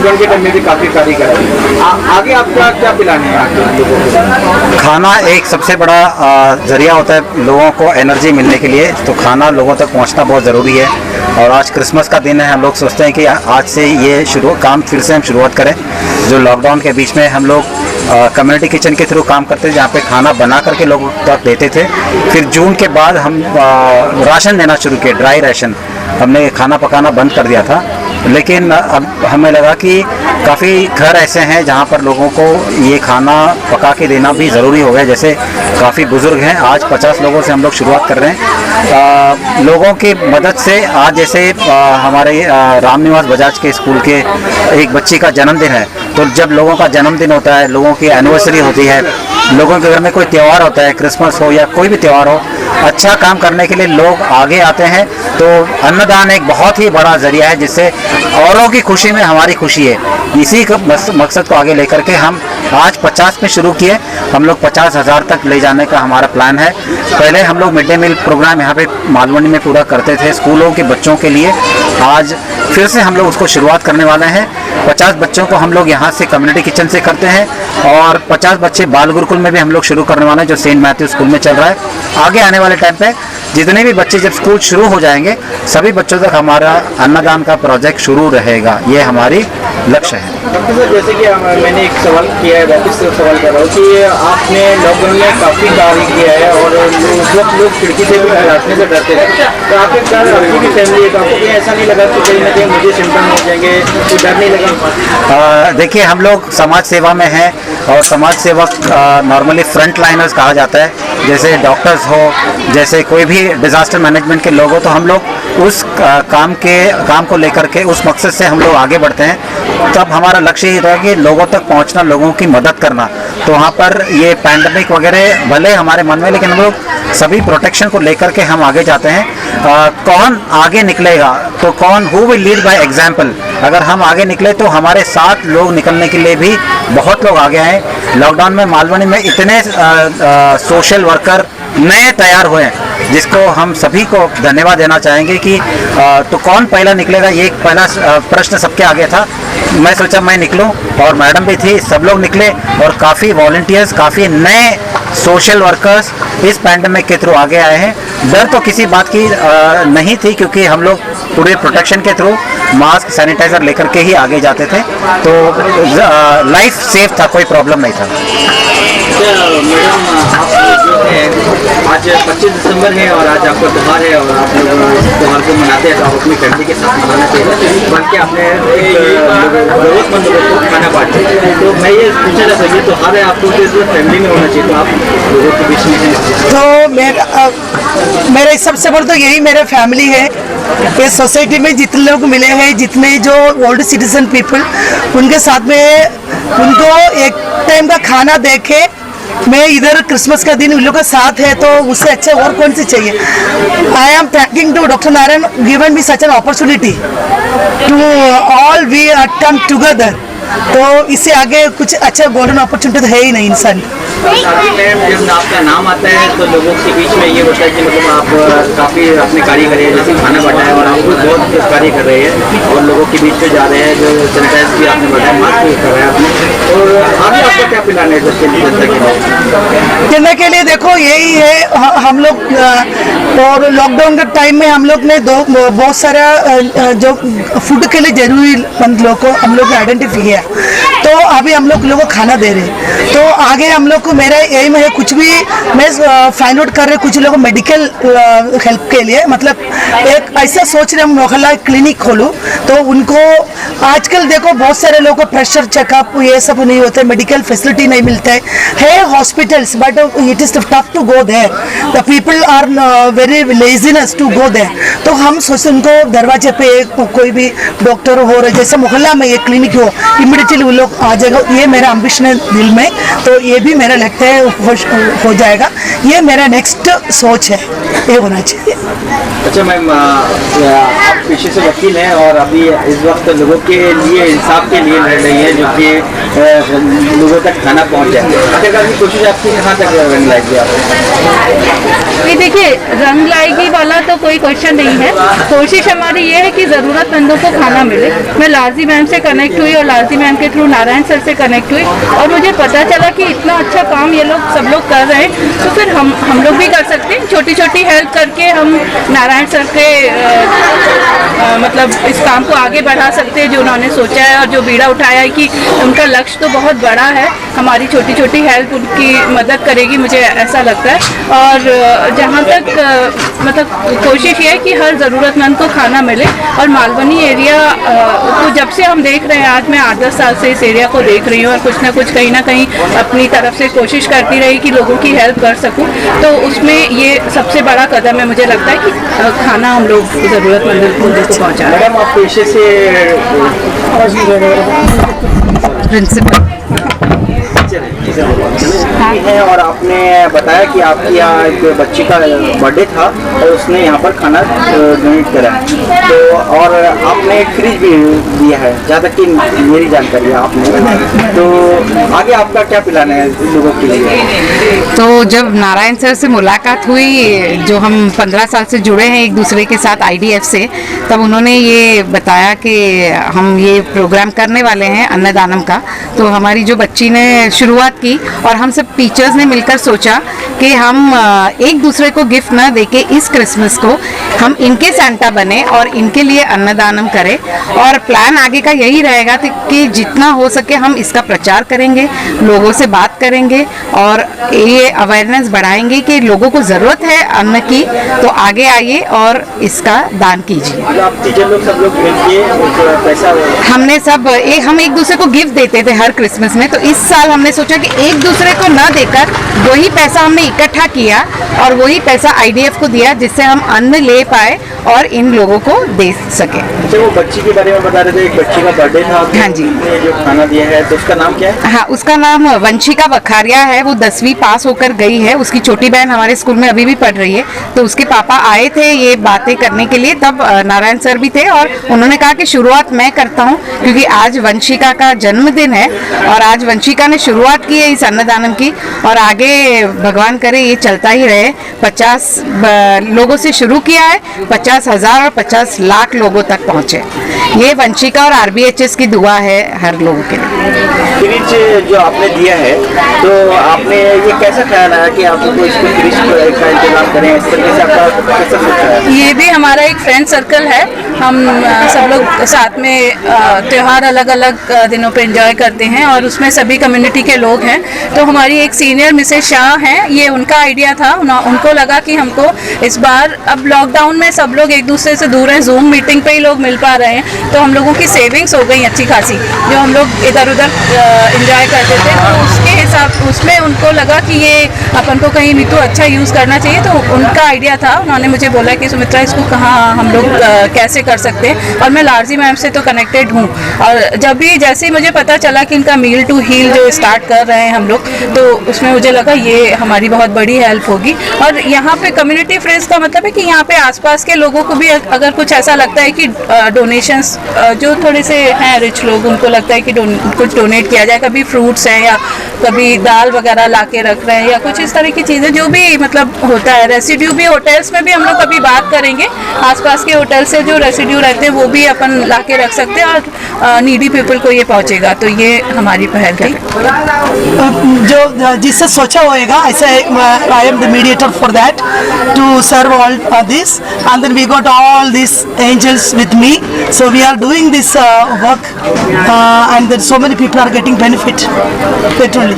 Lockdown के time में भी काफ़ी कार्य करा। आगे आपका क्या प्लान है लोगों को? खाना एक सबसे बड़ा जरिया होता है लोगों को एनर्जी मिलने के लिए, तो खाना लोगों तक पहुंचना बहुत ज़रूरी है। और आज क्रिसमस का दिन है, हम लोग सोचते हैं कि आज से ये काम फिर से हम शुरुआत करें। जो लॉकडाउन के बीच में हम लोग कम्युनिटी किचन के थ्रू काम करते थे, जहाँ पे खाना बना करके लोगों तक देते थे। फिर जून के बाद हम राशन देना शुरू किए, ड्राई राशन। हमने खाना पकाना बंद कर दिया था, लेकिन अब हमें लगा कि काफ़ी घर ऐसे हैं जहाँ पर लोगों को ये खाना पका के देना भी ज़रूरी हो गया। जैसे काफ़ी बुज़ुर्ग हैं, आज 50 लोगों से हम लोग शुरुआत कर रहे हैं। लोगों की मदद से आज जैसे हमारे रामनिवास बजाज के स्कूल के एक बच्ची का जन्मदिन है, तो जब लोगों का जन्मदिन होता है, लोगों की एनिवर्सरी होती है, लोगों के घर में कोई त्यौहार होता है, क्रिसमस हो या कोई भी त्यौहार हो, अच्छा काम करने के लिए लोग आगे आते हैं। तो अन्नदान एक बहुत ही बड़ा जरिया है, जिससे औरों की खुशी में हमारी खुशी है। इसी मकसद को आगे लेकर के हम आज 50 में शुरू किए, हम लोग 50,000 तक ले जाने का हमारा प्लान है। पहले हम लोग मिड डे मील प्रोग्राम यहाँ पे मालवनी में पूरा करते थे स्कूलों के बच्चों के लिए। आज फिर से हम लोग उसको शुरुआत करने वाले हैं। 50 बच्चों को हम लोग यहाँ से कम्युनिटी किचन से करते हैं, और 50 बच्चे बाल गुरुकुल में भी हम लोग शुरू करने वाले हैं, जो सेंट मैथ्यू स्कूल में चल रहा है। आगे आने वाले टाइम पे जितने भी बच्चे जब स्कूल शुरू हो जाएंगे, सभी बच्चों तक हमारा अन्नदान का प्रोजेक्ट शुरू रहेगा, ये हमारी लक्ष्य है। डॉक्टर साहब, जैसे कि मैंने एक सवाल किया है, वापस से सवाल कर रहा हूँ कि आपने लॉकडाउन में काफ़ी कार्य किया है और उस वक्त लोग खिड़की से भी बैठने से डरते थे, तो आपके घर आपकी भी फैमिली है, तो आपको कहीं ऐसा नहीं लगा कि कहीं ना कहीं मुझे सिम्टम हो जाएंगे, तो डर नहीं लगा? देखिए, हम लोग समाज सेवा में हैं, और समाज सेवक नॉर्मली फ्रंट लाइनर्स कहा जाता है। जैसे डॉक्टर्स हो, जैसे कोई भी डिज़ास्टर मैनेजमेंट के लोग हो, तो हम लोग उस काम को लेकर के उस मकसद से हम लोग आगे बढ़ते हैं। तब हमारा लक्ष्य ये रहा कि लोगों तक पहुंचना, लोगों की मदद करना। तो वहाँ पर ये पैंडमिक वगैरह भले हमारे मन में, लेकिन हम लोग सभी प्रोटेक्शन को लेकर के हम आगे जाते हैं। कौन आगे निकलेगा, तो कौन who will lead by example. अगर हम आगे निकले तो हमारे साथ लोग निकलने के लिए भी बहुत लोग आगे आए। लॉकडाउन में मालवनी में इतने सोशल वर्कर नए तैयार हुए हैं, जिसको हम सभी को धन्यवाद देना चाहेंगे कि तो कौन पहला निकलेगा, ये एक पहला प्रश्न सबके आगे था। मैं सोचा मैं निकलूं, और मैडम भी थी, सब लोग निकले, और काफ़ी वॉलंटियर्स, काफ़ी नए सोशल वर्कर्स इस पैंडेमिक के थ्रू आगे आए हैं। डर तो किसी बात की नहीं थी, क्योंकि हम लोग पूरे प्रोटेक्शन के थ्रू मास्क, सैनिटाइजर लेकर के ही आगे जाते थे, तो लाइफ सेफ था, कोई प्रॉब्लम नहीं था। मैडम, आप जो है आज 25 दिसंबर है और आज आपका त्यौहार है, और आप लोग इस त्यौहार को मनाते हैं तो आप अपनी फैमिली के साथ मनाना चाहिए, बल्कि आपने जरूरतमंद लोगों को खाना बांटे। तो मैं ये पूछना चाहता हूँ, ये त्यौहार है, आपको फैमिली में होना चाहिए, तो आप लोगों के बीच में हैं। तो मेरा सबसे बड़ा तो यही मेरा फैमिली है। ये सोसाइटी में जितने लोग मिले हैं, जितने जो ओल्ड सिटीजन पीपल, उनके साथ में उनको एक टाइम का खाना देके मैं इधर क्रिसमस का दिन उन लोगों के साथ है, तो उससे अच्छा और कौन सी चाहिए। I am thanking to doctor Narayan given me such an opportunity to all we come together. तो इससे आगे कुछ अच्छा गोल्डन अपॉर्चुनिटी तो है ही नहीं इंसान। जब आपका नाम आता है तो लोगों के बीच में ये होता है कि मतलब आप काफ़ी अपने कार्य कर रहे हैं, जैसे खाना बांटा है, और आप भी बहुत कार्य कर रहे हैं, और लोगों के बीच में जा रहे हैं, जो सैनिटाइज भी आपने बताया, मास्क भी कर रहे हैं आपने। और आगे आपका क्या प्लान है जनता के लिए? देखो, यही है हम लोग, और लॉकडाउन के टाइम में हम लोग ने बहुत सारा जो फूड के लिए जरूरी मंद लोगों को हम लोग ने आइडेंटिफाई किया, तो अभी हम लोग लोगों को खाना दे रहे हैं। तो आगे हम लोग को मेरा एम है, कुछ भी मैं फाइंड आउट कर रहे, कुछ लोगों मेडिकल हेल्प के लिए, मतलब एक ऐसा सोच रहे हम मोहल्ला क्लिनिक खोलूँ, तो उनको आजकल देखो बहुत सारे लोगों को प्रेशर चेकअप ये सब नहीं होते, मेडिकल फैसिलिटी नहीं मिलता है hospitals, but it is tough to go there, the people are very laziness to go there. तो हम सोचते उनको दरवाजे पे कोई भी डॉक्टर हो रहा है, जैसे मोहल्ला में ये क्लिनिक हो, इमीडिएटली वो लोग आ जाएगा। ये मेरा एम्बिशन है दिल में, तो ये भी मेरा लगता है हो जाएगा। ये मेरा नेक्स्ट सोच है, ये होना चाहिए। अच्छा मैम, आप पेशे से वकील हैं और अभी इस वक्त लोगों के लिए इंसाफ के लिए लड़ रही हैं, जो कि लोगों तक खाना पहुंच जाए। आखिरकार की कोशिश आपकी कहाँ तक रंग लाएगी आप? ये देखिए, रंग लाएगी वाला तो कोई क्वेश्चन नहीं है। कोशिश हमारी ये है कि ज़रूरतमंदों को खाना मिले। मैं लालजी मैम से कनेक्ट हुई और लालजी मैम के थ्रू नारायण सर से कनेक्ट हुई और मुझे पता चला कि इतना अच्छा काम ये लोग सब लोग कर रहे हैं, तो फिर हम लोग भी कर सकते हैं। छोटी छोटी हेल्प करके हम नारायण सर के मतलब इस काम को आगे बढ़ा सकते हैं जो उन्होंने सोचा है और जो बीड़ा उठाया है कि उनका लक्ष्य तो बहुत बड़ा है। हमारी छोटी छोटी हेल्प उनकी मदद करेगी, मुझे ऐसा लगता है। और जहाँ तक मतलब कोशिश ये है कि हर ज़रूरतमंद को खाना मिले। और मालवनी एरिया को जब से हम देख रहे हैं, आज मैं 8-10 साल से इस एरिया को देख रही हूँ और कुछ ना कहीं अपनी तरफ से कोशिश करती रही कि लोगों की हेल्प कर सकूँ, तो उसमें ये सबसे बड़ा कदम है। मुझे लगता है कि खाना हम लोग ज़रूरतमंदों को पहुँचा रहे हैं। मैडम आप पेशे से प्रिंसिपल हैं और आपने बताया कि आपके यहाँ एक बच्ची का बर्थडे था और उसने यहाँ पर खाना डोनेट करा, तो और आपने एक फ्रिज भी दिया है, जहाँ तक कि मेरी जानकारी है आपने, तो आगे आपका क्या प्लान है लोगों के लिए? तो जब नारायण सर से मुलाकात हुई, जो हम 15 साल से जुड़े हैं एक दूसरे के साथ IDF से, तब उन्होंने ये बताया कि हम ये प्रोग्राम करने वाले हैं अन्नदानम का। तो हमारी जो बच्ची ने शुरुआत की और हम सब टीचर्स ने मिलकर सोचा कि हम एक दूसरे को गिफ्ट न देके इस क्रिसमस को हम इनके सेंटा बने और इनके लिए अन्नदानम करें। और प्लान आगे का यही रहेगा कि जितना हो सके हम इसका प्रचार करेंगे, लोगों से बात करेंगे और ये अवेयरनेस बढ़ाएंगे कि लोगों को ज़रूरत है अन्न की, तो आगे आइए और इसका दान कीजिए। आप टीचर लोग सब लोग मिलके पैसा हमने सब हम एक दूसरे को गिफ्ट देते थे हर क्रिसमस में, तो इस साल हमने सोचा कि एक दूसरे को न देकर वही पैसा हमने इकट्ठा किया और वही पैसा IDF को दिया, जिससे हम अन्न ले पाए और इन लोगों को दे सके। अच्छा, वो बच्ची के बारे में बता रहे थे, एक बच्ची का बर्थडे था, हाँ जी, जो खाना दिया है, तो उसका नाम क्या है? हाँ, उसका नाम वंशिका बखारिया है। वो 10वीं पास होकर गई है। उसकी छोटी बहन हमारे स्कूल में अभी भी पढ़ रही है। तो उसके पापा आए थे ये बातें करने के लिए, तब नारायण सर भी थे और उन्होंने कहा कि शुरुआत मैं करता हूँ क्योंकि आज वंशिका का जन्मदिन है और आज वंशिका ने शुरुआत की है इस अन्नदानम की और आगे भगवान करे ये चलता ही रहे। 50 लोगों से शुरू किया है, 50,000 और 50 लाख लोगों तक पहुँचे। ये वंशिका और RBHS की दुआ है हर लोगों के लिए। फ्रिज जो आपने दिया है, तो आपने ये कैसा ख्याल आया कि आप लोग इसको फ्रिज का इंतजाम करें, इस तरीके से आपका कैसा सोचा है? ये भी हमारा एक फ्रेंड सर्कल है। हम सब लोग साथ में त्यौहार अलग अलग दिनों पे एंजॉय करते हैं और उसमें सभी कम्युनिटी के लोग हैं। तो हमारी एक सीनियर मिसेस शाह हैं, ये उनका आइडिया था। उनको लगा कि हमको इस बार, अब लॉकडाउन में सब लोग एक दूसरे से दूर हैं, जूम मीटिंग पे ही लोग मिल पा रहे हैं, तो हम लोगों की सेविंग्स हो गई अच्छी खासी, जो हम लोग इधर उधर एंजॉय करते थे। तो उसके हिसाब उसमें उनको लगा कि ये अपन को कहीं भी तो अच्छा यूज़ करना चाहिए। तो उनका आइडिया था, उन्होंने मुझे बोला कि सुमित्रा इसको कहाँ हम लोग कैसे कर सकते हैं, और मैं लालजी मैम से तो कनेक्टेड हूँ। और जब भी जैसे ही मुझे पता चला कि इनका मील टू हील जो स्टार्ट कर रहे हैं हम लोग, तो उसमें मुझे लगा ये हमारी बहुत बड़ी हेल्प होगी। और यहाँ पे कम्युनिटी फ्रेंड्स का मतलब है कि यहाँ पे आसपास के लोगों को भी अगर कुछ ऐसा लगता है कि डोनेशंस जो थोड़े से हैं रिच लोग, उनको लगता है कि कुछ डोनेट किया जाए, कभी फ्रूट्स हैं या कभी दाल वगैरह ला के रख रहे हैं या कुछ इस तरह की चीज़ें, जो भी मतलब होता है। रेसिड्यू भी होटल्स में भी हम लोग कभी बात करेंगे, आसपास के होटल से जो रेसिड्यू रहते हैं वो भी अपन ला के रख सकते हैं और नीडी पीपल को ये पहुँचेगा। तो ये हमारी पहल थी। जो जिससे सोचा होएगा, ऐसे I am the mediator for that to serve all this and then we got all this angels with me, so we are doing this work and then so many people are getting benefit literally.